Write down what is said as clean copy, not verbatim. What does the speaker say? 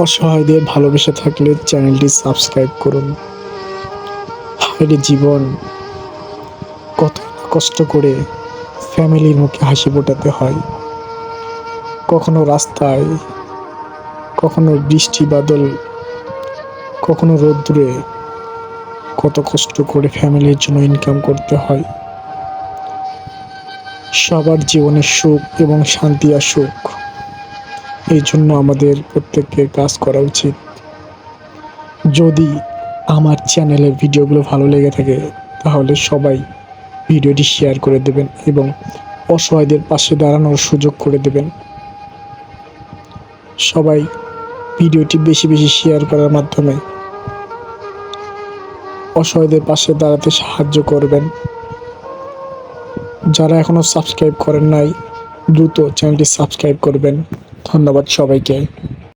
অসহায়দের ভালোবেসে থাকলে চ্যানেলটি সাবস্ক্রাইব করুন। হায়রে জীবন, কত কষ্ট করে ফ্যামিলির মুখে হাসি ফোটাতে হয়। কখনো রাস্তায়, কখনো বৃষ্টি বাদল, কখনো রোদ্দুরে, কত কষ্ট করে ফ্যামিলির জন্য ইনকাম করতে হয়। সবার জীবনে সুখ এবং শান্তি আসুক, এই জন্য আমাদের প্রত্যেকের কাজ করা উচিত। যদি আমার চ্যানেলের ভিডিওগুলো ভালো লেগে থাকে তাহলে সবাই ভিডিওটি শেয়ার করে দেবেন এবং অসহায়দের পাশে দাঁড়ানোর সুযোগ করে দেবেন। সবাই ভিডিওটি বেশি বেশি শেয়ার করার মাধ্যমে অসহায়দের পাশে দাঁড়াতে সাহায্য করবেন। যারা এখনও সাবস্ক্রাইব করেন নাই, দ্রুত চ্যানেলটি সাবস্ক্রাইব করবেন। ধন্যবাদ সবাইকে।